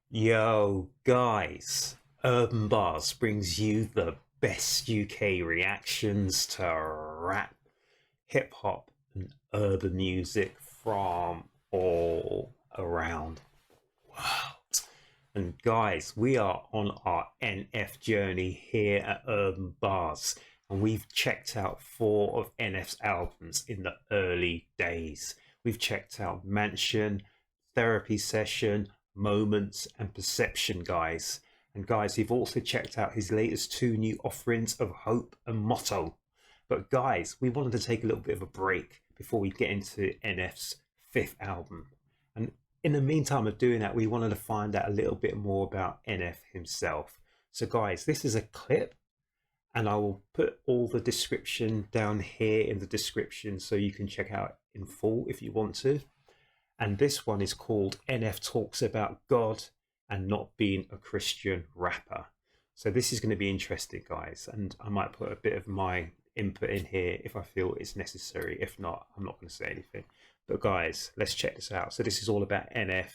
Yo, guys, Urban Bars brings you the best UK reactions to rap, hip hop, and urban music from all around the world. And guys, we are on our NF journey here at Urban Bars, and we've checked out four of NF's albums in the early days. We've checked out Mansion, Therapy Session, Moments, and Perception, guys. And guys, we've also checked out his latest two new offerings of Hope and Motto. But guys, we wanted to take a little bit of a break before we get into NF's fifth album. And in the meantime of doing that, we wanted to find out a little bit more about NF himself. So guys, this is a clip and I will put all the description down here in the description so you can check out in full if you want to. And this one is called NF Talks About God and Not Being a Christian Rapper. So this is going to be interesting, guys, and I might put a bit of my input in here if I feel it's necessary. If not, I'm not going to say anything. But guys, let's check this out. So this is all about NF,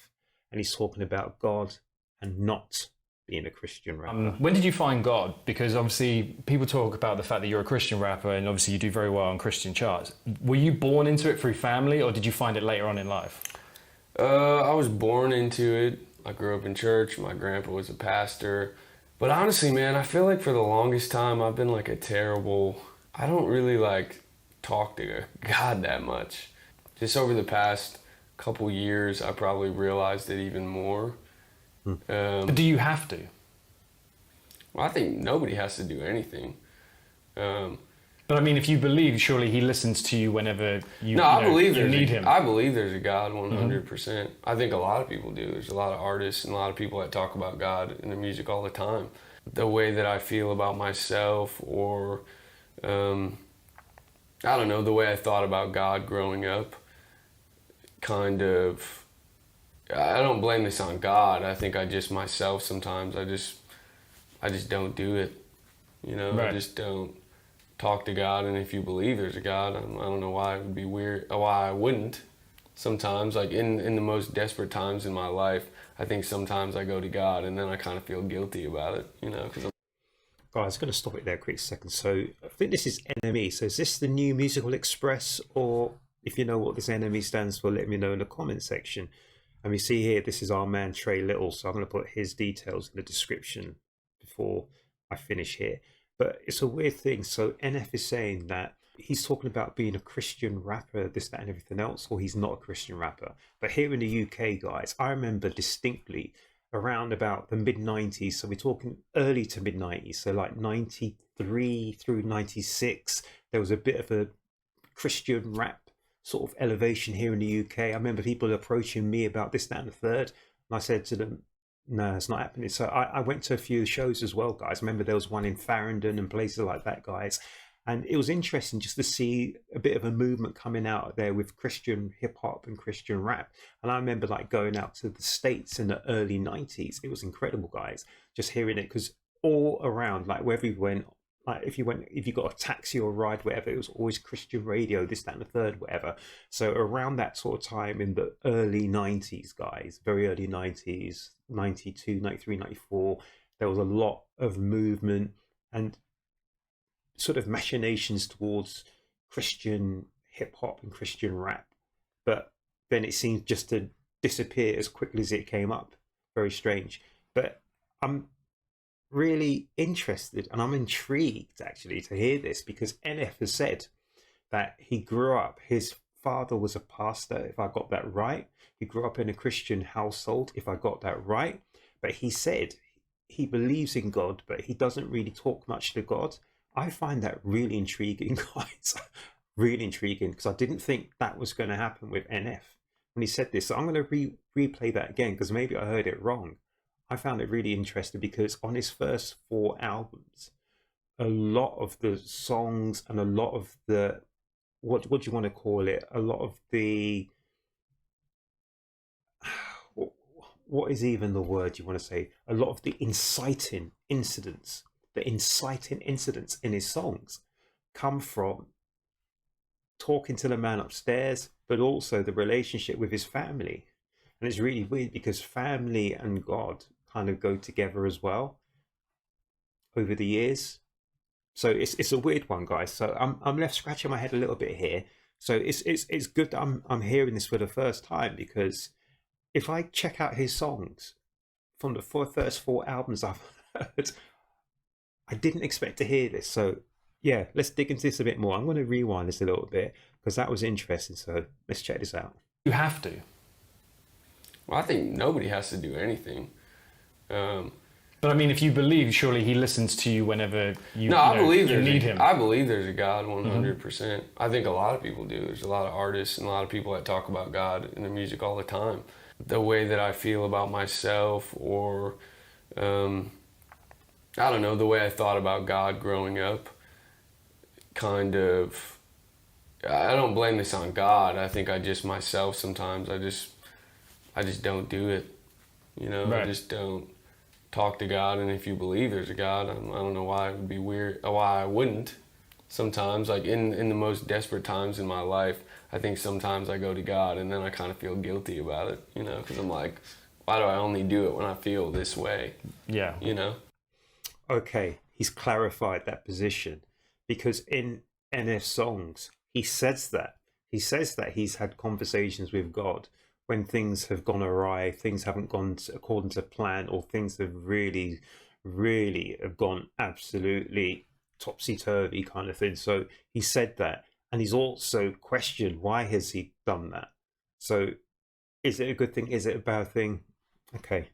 and he's talking about God and not being a Christian rapper. When did you find God? Because obviously people talk about the fact that you're a Christian rapper and obviously you do very well on Christian charts. Were you born into it through family or did you find it later on in life? I was born into it. I grew up in church. My grandpa was a pastor. But honestly, man, I feel like for the longest time I've been like I don't really like talk to God that much. Just over the past couple years, I probably realized it even more. But do you have to? Well, I think nobody has to do anything. But I mean, if you believe, surely he listens to you whenever you, No, you, I know, believe you need him. I believe there's a God 100%. I think a lot of people do. There's a lot of artists and a lot of people that talk about God in their music all the time. The way that I feel about myself or, I don't know, the way I thought about God growing up, kind of, I don't blame this on God. I think I just myself sometimes, I just don't do it. You know, Right. I just don't talk to God, and if you believe there's a God, I don't know why it would be weird, why I wouldn't. Sometimes, like in the most desperate times in my life, I think sometimes I go to God, and then I kind of feel guilty about it, you know, because Guys, I'm going to stop it there a quick second. So I think this is NME. So is this the new Musical Express, or if you know what this NME stands for, let me know in the comment section. And we see here, this is our man Trey Little. So I'm going to put his details in the description before I finish here. But it's a weird thing. So NF is saying that he's talking about being a Christian rapper, this, that, and everything else, or he's not a Christian rapper. But here in the UK, guys, I remember distinctly around about the mid 90s. So we're talking early to mid 90s. So like 93 through 96, there was a bit of a Christian rap sort of elevation here in the UK. I remember people approaching me about this, that, and the third. And I said to them, no, it's not happening. So I went to a few shows as well, guys. I remember there was one in Farringdon and places like that, guys. And it was interesting just to see a bit of a movement coming out there with Christian hip hop and Christian rap. And I remember like going out to the States in the early 90s. It was incredible, guys, just hearing it, because all around, like wherever you went, like if you got a taxi or a ride, whatever, it was always Christian radio, this, that, and the third, whatever. So around that sort of time in the early 90s, guys, very early 90s, 92, 93, 94, there was a lot of movement and sort of machinations towards Christian hip hop and Christian rap. But then it seemed just to disappear as quickly as it came up. Very strange. But I'm really interested and I'm intrigued actually to hear this, because NF has said that he grew up, his father was a pastor, if I got that right. He grew up in a Christian household, if I got that right. But he said he believes in God, but he doesn't really talk much to God. I find that really intriguing, guys. Really intriguing, because I didn't think that was going to happen with NF when he said this. So I'm going to replay that again, because maybe I heard it wrong. I found it really interesting because on his first four albums, a lot of the songs and a lot of the, what do you want to call it? A lot of the, what is even the word you want to say? A lot of the inciting incidents in his songs come from talking to the man upstairs, but also the relationship with his family. And it's really weird because family and God kind of go together as well over the years. So it's a weird one, guys. So I'm left scratching my head a little bit here. So it's good that I'm hearing this for the first time, because if I check out his songs from the first four albums I've heard, I didn't expect to hear this. So yeah, let's dig into this a bit more. I'm going to rewind this a little bit because that was interesting. So let's check this out. You have to. Well, I think nobody has to do anything. But I mean, if you believe, surely he listens to you whenever I believe you need him. I believe there's a God 100%. I think a lot of people do. There's a lot of artists and a lot of people that talk about God in their music all the time. The way that I feel about myself, or I don't know, the way I thought about God growing up, kind of, I don't blame this on God. I think I just myself sometimes, I just don't do it. You know, right. I just don't talk to God. And if you believe there's a God, I don't know why it would be weird, why I wouldn't. Sometimes, like in the most desperate times in my life, I think sometimes I go to God and then I kind of feel guilty about it, you know, because I'm like, why do I only do it when I feel this way? Yeah. You know? Okay, he's clarified that position, because in NF songs, he says that. He says that he's had conversations with God when things have gone awry, things haven't gone according to plan, or things have really, really have gone absolutely topsy-turvy kind of thing. So he said that, and he's also questioned why has he done that. So is it a good thing? Is it a bad thing? Okay,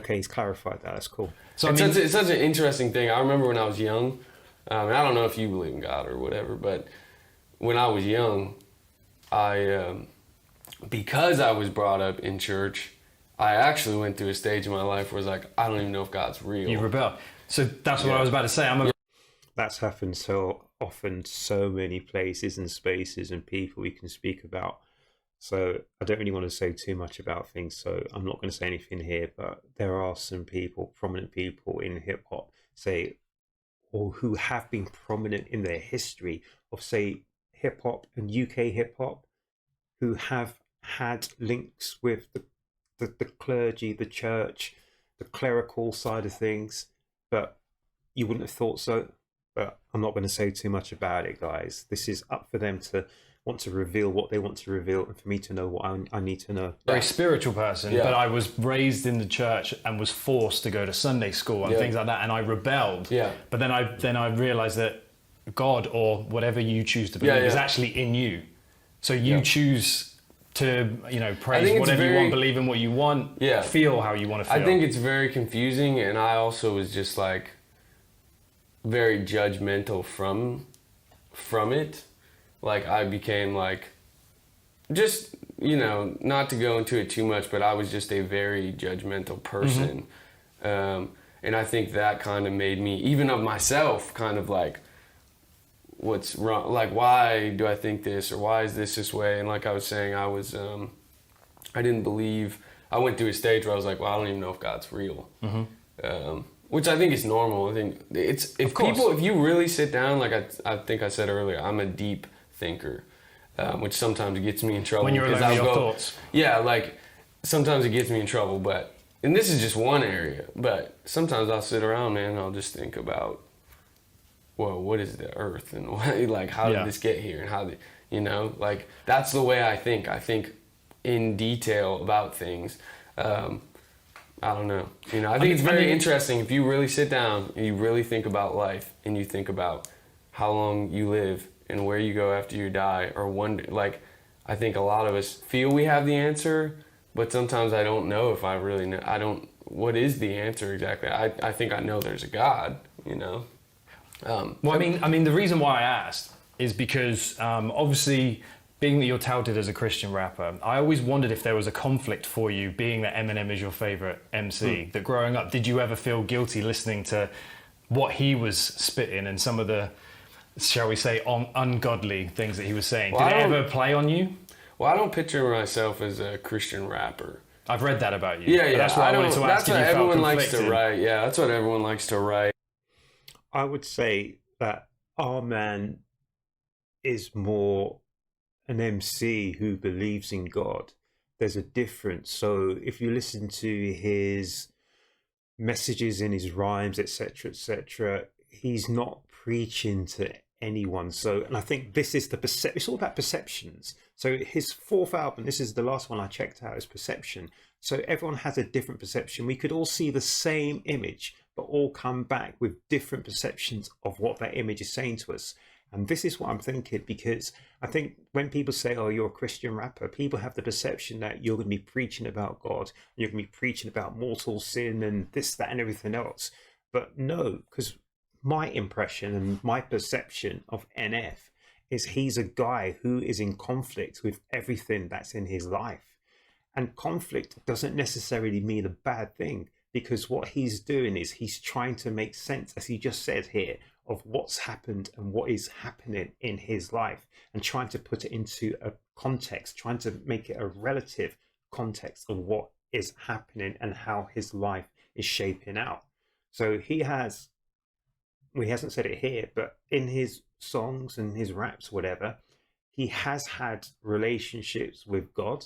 he's clarified that. That's cool. So it's such an interesting thing. I remember when I was young, and I don't know if you believe in God or whatever, but when I was young, because I was brought up in church, I actually went through a stage in my life where I was like, I don't even know if God's real. You rebel. So that's what I was about to say. That's happened so often, so many places and spaces and people we can speak about. So I don't really want to say too much about things, so I'm not going to say anything here, but there are some people, prominent people in hip hop, say, or who have been prominent in their history of, say, hip hop and UK hip hop, who have had links with the clergy, the church, the clerical side of things, but you wouldn't have thought so. But I'm not going to say too much about it, guys. This is up for them to want to reveal what they want to reveal, and for me to know what I need to know. Very spiritual person, Yeah. but I was raised in the church and was forced to go to Sunday school and things like that, and I rebelled. Yeah. But then I realized that God, or whatever you choose to believe, is actually in you. So you choose to, praise whatever you want, believe in what you want, feel how you want to feel. I think it's very confusing, and I also was just like very judgmental from it. Like I became like, just, not to go into it too much, but I was just a very judgmental person. And I think that kind of made me, even of myself, kind of like, what's wrong? Like, why do I think this, or why is this way? And like I was saying, I was, I didn't believe, I went through a stage where I was like, well, I don't even know if God's real. Which I think is normal. I think it's, if you really sit down, like I think I said earlier, I'm a deep thinker, which sometimes gets me in trouble. When you're alone with your thoughts. Yeah, like sometimes it gets me in trouble, and this is just one area, but sometimes I'll sit around, man, and I'll just think about, well, what is the earth, and like, how did this get here, and how did, like, that's the way I think. I think in detail about things. I don't know. I think it's very interesting if you really sit down and you really think about life, and you think about how long you live and where you go after you die, or wonder, like, I think a lot of us feel we have the answer, but sometimes I don't know if I really know. What is the answer exactly? I think I know there's a God, Well, I mean, the reason why I asked is because obviously, being that you're touted as a Christian rapper, I always wondered if there was a conflict for you, being that Eminem is your favorite MC. That growing up, did you ever feel guilty listening to what he was spitting and some of the, shall we say, ungodly things that he was saying? Did it ever play on you? Well, I don't picture myself as a Christian rapper. I've read that about you. Yeah. That's why I wanted to ask if you. That's what everyone likes to write. Yeah, that's what everyone likes to write. I would say that our man is more an MC who believes in God there's a difference. So if you listen to his messages in his rhymes, etc., he's not preaching to anyone. So, and I think this is the perception. It's all about perceptions. So his fourth album, this is the last one I checked out, is Perception. So everyone has a different perception. We could all see the same image, but all come back with different perceptions of what that image is saying to us. And this is what I'm thinking, because I think when people say, oh, you're a Christian rapper, people have the perception that you're going to be preaching about God, you're going to be preaching about mortal sin and this, that, and everything else. But no, because my impression and my perception of NF is he's a guy who is in conflict with everything that's in his life. And conflict doesn't necessarily mean a bad thing, because what he's doing is he's trying to make sense, as he just said here, of what's happened and what is happening in his life, and trying to put it into a context, trying to make it a relative context of what is happening and how his life is shaping out. So he has, well, he hasn't said it here, but in his songs and his raps, whatever, he has had relationships with God,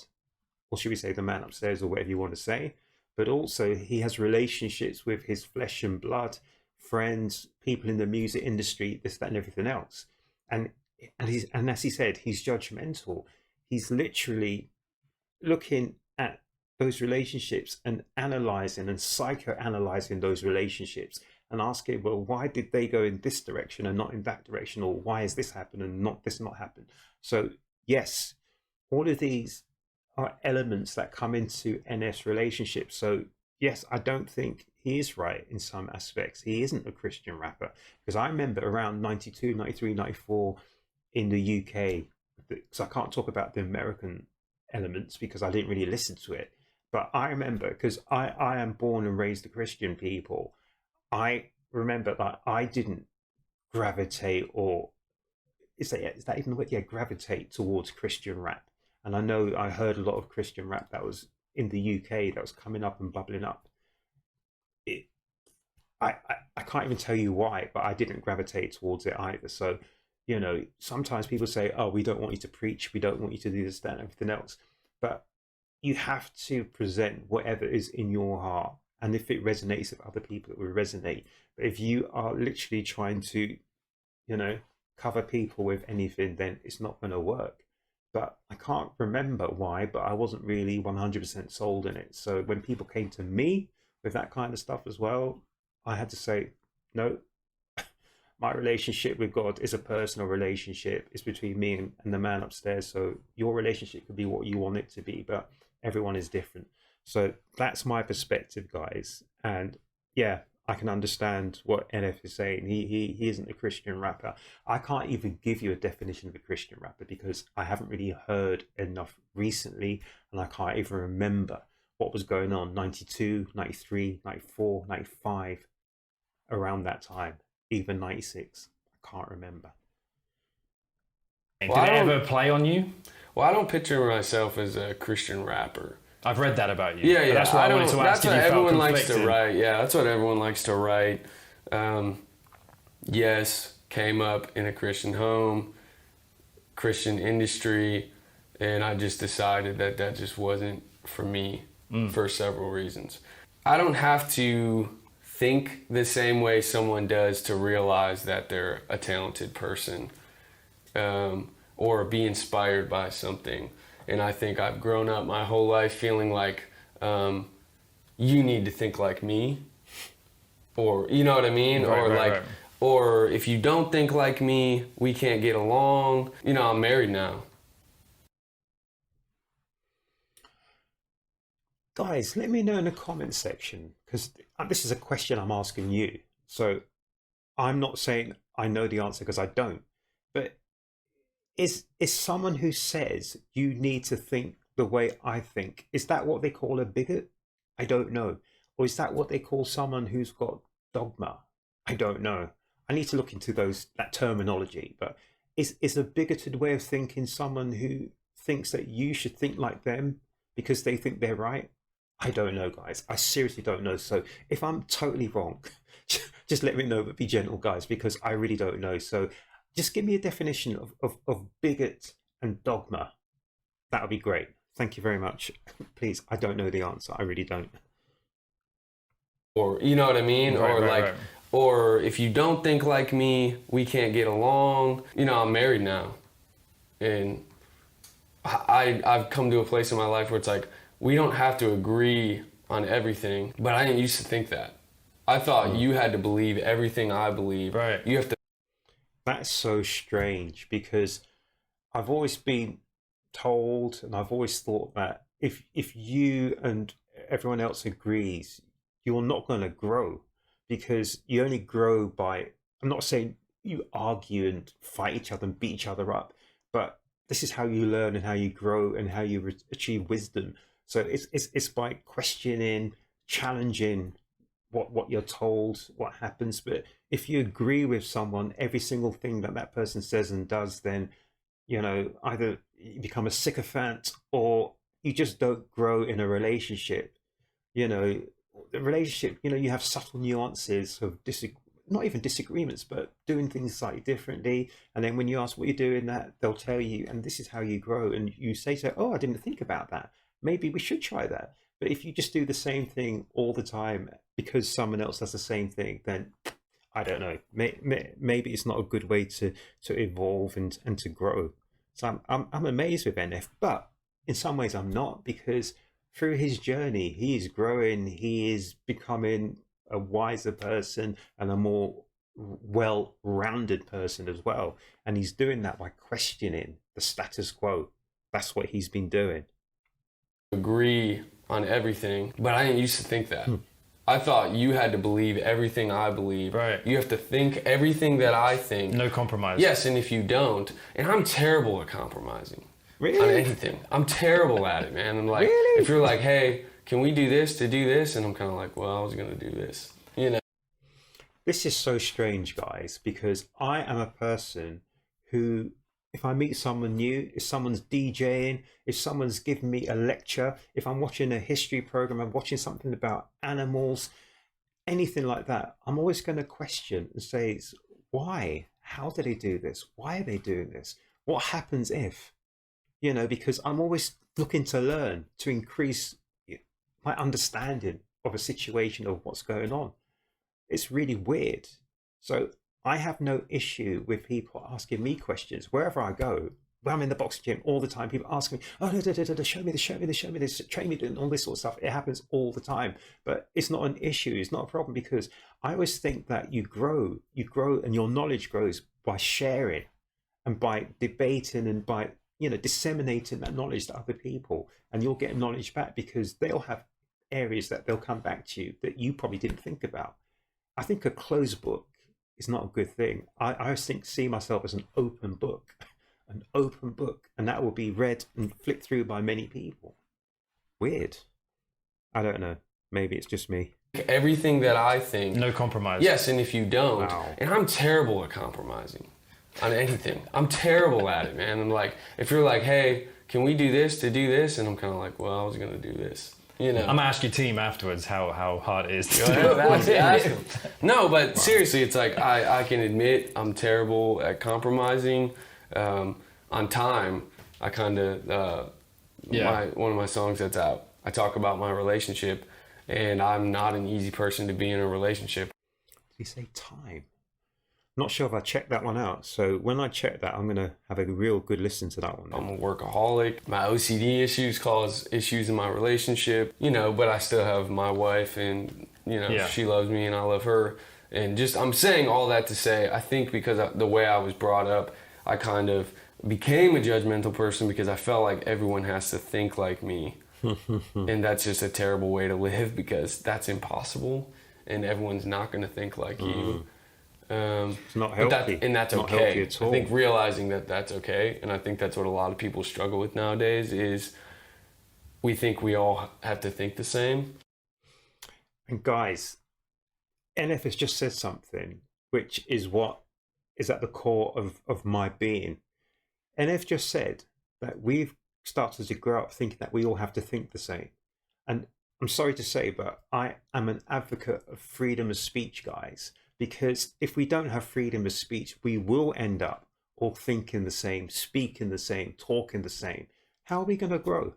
or should we say the man upstairs, or whatever you want to say. But also he has relationships with his flesh and blood, friends, people in the music industry, this, that, and everything else. And as he said, he's judgmental. He's literally looking at those relationships and analyzing and psychoanalyzing those relationships and asking, well, why did they go in this direction and not in that direction? Or why has this happened and not this not happened? So yes, all of these are elements that come into NF's relationship. So yes, I don't think he is right in some aspects. He isn't a Christian rapper, because I remember around 92, 93, 94 in the UK, because I can't talk about the American elements because I didn't really listen to it. But I remember, because I am born and raised a Christian people, I remember that I didn't gravitate, or is that even the word? Yeah, gravitate towards Christian rap. And I know I heard a lot of Christian rap that was in the UK that was coming up and bubbling up. I can't even tell you why, but I didn't gravitate towards it either. So, you know, sometimes people say, oh, we don't want you to preach, we don't want you to do this, that, and everything else. But you have to present whatever is in your heart. And if it resonates with other people, it will resonate. But if you are literally trying to, you know, cover people with anything, then it's not going to work. But I can't remember why, but I wasn't really 100% sold in it. So when people came to me with that kind of stuff as well, I had to say, no, my relationship with God is a personal relationship. It's between me and the man upstairs. So your relationship could be what you want it to be, but everyone is different. So that's my perspective, guys. And yeah, I can understand what NF is saying. He isn't a Christian rapper. I can't even give you a definition of a Christian rapper because I haven't really heard enough recently, and I can't even remember what was going on 92, 93, 94, 95, around that time, even 96. I can't remember. Did it ever play on you? Well, I don't picture myself as a Christian rapper. I've read that about you. Yeah. That's why I wanted to ask that's if what you felt everyone likes to conflicted. write. Yeah, that's what everyone likes to write. Yes, came up in a Christian home, Christian industry, and I just decided that that just wasn't for me for several reasons. I don't have to think the same way someone does to realize that they're a talented person, or be inspired by something. And I think I've grown up my whole life feeling like you need to think like me, or you know what I mean, Right. or if you don't think like me, we can't get along. You know, I'm married now. Guys, let me know in the comment section, because this is a question I'm asking you. So I'm not saying I know the answer, because I don't. But is someone who says you need to think the way I think, is that what they call a bigot? I don't know. Or is that what they call someone who's got dogma? I don't know. I need to look into that terminology. But is a bigoted way of thinking someone who thinks that you should think like them because they think they're right? I don't know, guys. I seriously don't know. So if I'm totally wrong, just let me know, but be gentle, guys, because I really don't know. So just give me a definition of bigot and dogma. That would be great. Thank you very much. Please, I don't know the answer. I really don't. Or you know what I mean? Right, Or right, like, right. or if you don't think like me, we can't get along. You know, I'm married now, and I've come to a place in my life where it's like we don't have to agree on everything. But I didn't used to think that. I thought you had to believe everything I believe. Right. You have to. That's so strange because I've always been told, and I've always thought that if you and everyone else agrees, you're not going to grow because you only grow by. I'm not saying you argue and fight each other and beat each other up, but this is how you learn and how you grow and how you achieve wisdom. So it's by questioning, challenging what you're told, what happens. But if you agree with someone, every single thing that that person says and does, then either you become a sycophant or you just don't grow in a relationship. The relationship, you have subtle nuances of not even disagreements, but doing things slightly differently. And then when you ask what you're doing, that they'll tell you, and this is how you grow. And you say to, oh, I didn't think about that. Maybe we should try that. But if you just do the same thing all the time because someone else does the same thing, then I don't know. Maybe it's not a good way to evolve and to grow. So I'm amazed with NF, but in some ways I'm not, because through his journey he is growing, he is becoming a wiser person and a more well-rounded person as well, and he's doing that by questioning the status quo. That's what he's been doing. Agree on everything, but I didn't used to think that. I thought you had to believe everything I believe. Right. You have to think everything that I think. No compromise. Yes, and if you don't, and I'm terrible at compromising on Really? anything. I'm terrible at it, man. I'm like, Really? if you're like, hey, can we do this to do this? And I'm kind of like, well, I was going to do this. This is so strange, guys, because I am a person who, if I meet someone new, if someone's DJing, if someone's giving me a lecture, if I'm watching a history program, I'm watching something about animals, anything like that, I'm always going to question and say, why? How do they do this? Why are they doing this? What happens if? Because I'm always looking to learn, to increase my understanding of a situation, of what's going on. It's really weird. So I have no issue with people asking me questions wherever I go. When I'm in the boxing gym all the time, people ask me, oh, show me this, show me this, show me this, train me doing all this sort of stuff. It happens all the time, but it's not an issue. It's not a problem, because I always think that you grow and your knowledge grows by sharing and by debating and by, disseminating that knowledge to other people, and you'll get knowledge back because they'll have areas that they'll come back to you that you probably didn't think about. I think a closed book is not a good thing. I always see myself as an open book, and that will be read and flipped through by many people. Weird. I don't know. Maybe it's just me. Everything that I think. No compromise. Yes, and if you don't, Wow. and I'm terrible at compromising on anything. I'm terrible at it, man. I'm like, if you're like, hey, can we do this to do this? And I'm kind of like, well, I was going to do this. I'm gonna ask your team afterwards how hard it is to Go ahead, ask him. No, but seriously, it's like I can admit I'm terrible at compromising. On time, I kind of one of my songs that's out, I talk about my relationship, and I'm not an easy person to be in a relationship. Did he say time? Not sure if I checked that one out. So when I check that, I'm going to have a real good listen to that one. I'm a workaholic. My OCD issues cause issues in my relationship, but I still have my wife, and, she loves me and I love her. And I'm saying all that to say, I think because the way I was brought up, I kind of became a judgmental person because I felt like everyone has to think like me. And that's just a terrible way to live, because that's impossible and everyone's not going to think like you. It's not healthy. And that's not okay. healthy at all. I think realizing that that's okay, and I think that's what a lot of people struggle with nowadays, is we think we all have to think the same. And guys, NF has just said something which is what is at the core of my being. NF just said that we've started to grow up thinking that we all have to think the same. And I'm sorry to say, but I am an advocate of freedom of speech, guys. Because if we don't have freedom of speech, we will end up all thinking the same, speaking the same, talking the same. How are we going to grow?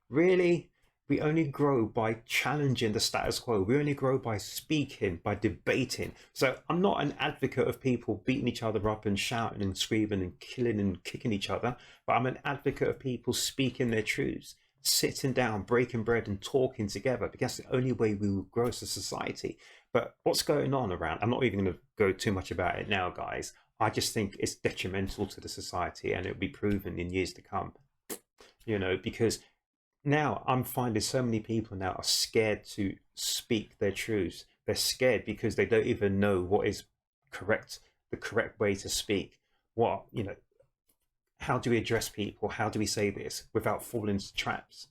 Really? We only grow by challenging the status quo. We only grow by speaking, by debating. So I'm not an advocate of people beating each other up and shouting and screaming and killing and kicking each other, but I'm an advocate of people speaking their truths, sitting down, breaking bread and talking together, because that's the only way we will grow as a society. But what's going on around, I'm not even going to go too much about it now, guys. I just think it's detrimental to the society, and it'll be proven in years to come, because now I'm finding so many people now are scared to speak their truths. They're scared because they don't even know what is correct, the correct way to speak. How do we address people? How do we say this without falling into traps?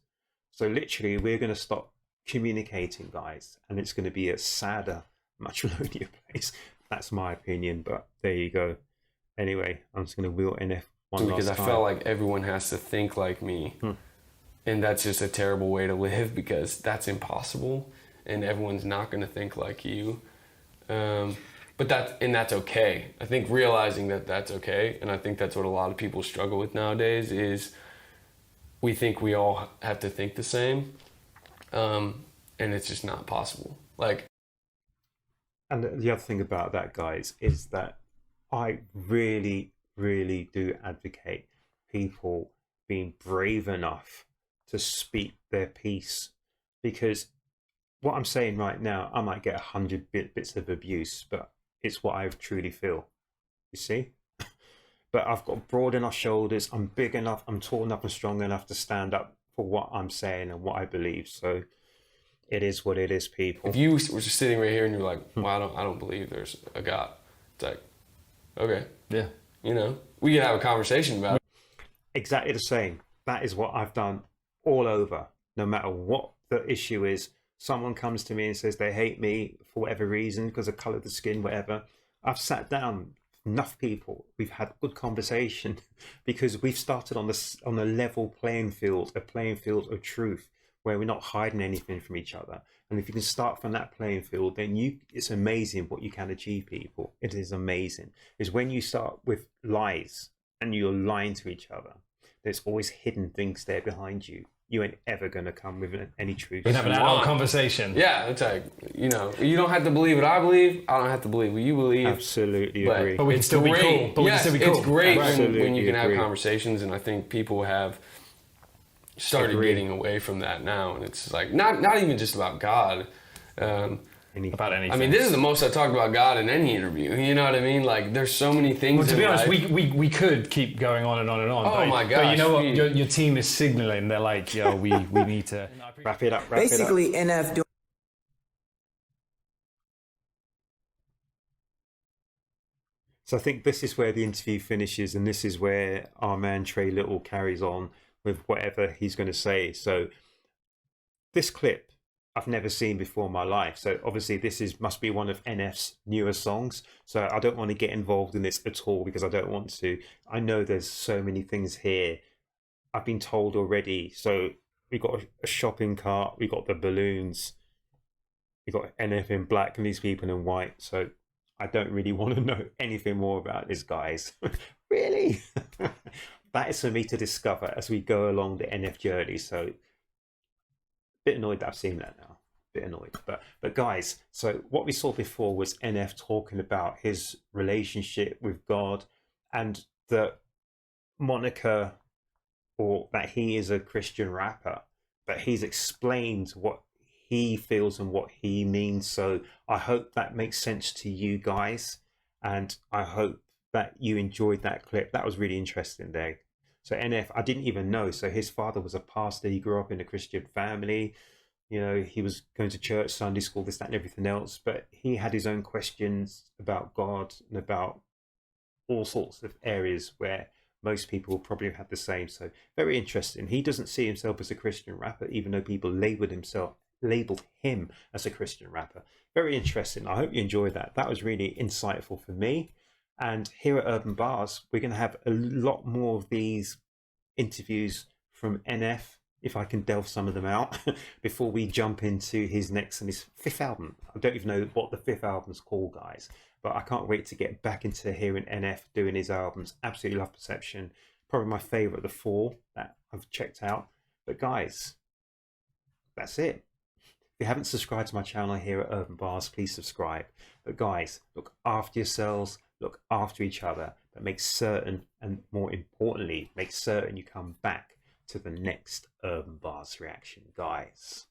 So literally, we're going to stop communicating, guys, and it's going to be a sadder, much lonelier place. That's my opinion, but there you go. Anyway, I'm just going to wheel NF one last time. Because I felt like everyone has to think like me. And that's just a terrible way to live, because that's impossible, and everyone's not going to think like you. But that's okay. I think realizing that that's okay, and I think that's what a lot of people struggle with nowadays, is we think we all have to think the same, and it's just not possible. And the other thing about that, guys, is that I really, really do advocate people being brave enough to speak their piece, because what I'm saying right now, I might get 100 bits of abuse, but it's what I truly feel, you see. But I've got broad enough shoulders, I'm big enough, I'm tall enough and strong enough to stand up for what I'm saying and what I believe. So it is what it is, people. If you were just sitting right here and you're like, well, I don't believe there's a God, it's like, okay, Yeah. We could have a conversation about it. Exactly the same. That is what I've done all over. No matter what the issue is, someone comes to me and says they hate me for whatever reason, because of colour of the skin, whatever. I've sat down enough people, we've had good conversation, because we've started on a level playing field, a playing field of truth, where we're not hiding anything from each other. And if you can start from that playing field, then it's amazing what you can achieve, people. It is amazing. It's when you start with lies and you're lying to each other, there's always hidden things there behind you. You ain't ever going to come with any truth. We can have an adult conversation. Yeah, it's like, you don't have to believe what I believe. I don't have to believe what you believe. Absolutely agree. But we can still be cool. But we can still be cool. It's great Absolutely when you can agree. have conversations, and I think people have started getting away from that now. And it's like, not even just about God. About anything. I mean, this is the most I talked about God in any interview. You know what I mean? Like, there's so many things. Well, to be honest, life. we could keep going on and on and on. Oh my gosh! But you know what? Your team is signaling. They're like, yo, we need to wrap it up. Basically, NF doing. So I think this is where the interview finishes, and this is where our man Trey Little carries on with whatever he's going to say. So this clip I've never seen before in my life. So obviously this must be one of NF's newer songs. So I don't want to get involved in this at all, because I don't want to. I know there's so many things here I've been told already. So we got a shopping cart, we got the balloons, we got NF in black and these people in white. So I don't really want to know anything more about this, guys. Really? That is for me to discover as we go along the NF journey. So bit annoyed that I've seen that now. Bit annoyed, but guys, so what we saw before was NF talking about his relationship with God, and the moniker, or that he is a Christian rapper, but he's explained what he feels and what he means. So I hope that makes sense to you guys, and I hope that you enjoyed that clip. That was really interesting there. So NF, I didn't even know. So his father was a pastor. He grew up in a Christian family. He was going to church, Sunday school, this, that, and everything else. But he had his own questions about God and about all sorts of areas where most people will probably have had the same. So very interesting. He doesn't see himself as a Christian rapper, even though people labeled him as a Christian rapper. Very interesting. I hope you enjoyed that. That was really insightful for me. And here at Urb'n Barz, we're going to have a lot more of these interviews from NF, if I can delve some of them out, before we jump into his next and his fifth album. I don't even know what the fifth album's called, guys, but I can't wait to get back into hearing NF doing his albums. Absolutely love Perception. Probably my favourite of the four that I've checked out. But guys, that's it. If you haven't subscribed to my channel here at Urb'n Barz, please subscribe. But guys, look after yourselves, look after each other, but make certain, and more importantly, make certain you come back to the next Urb'n Barz reaction, guys.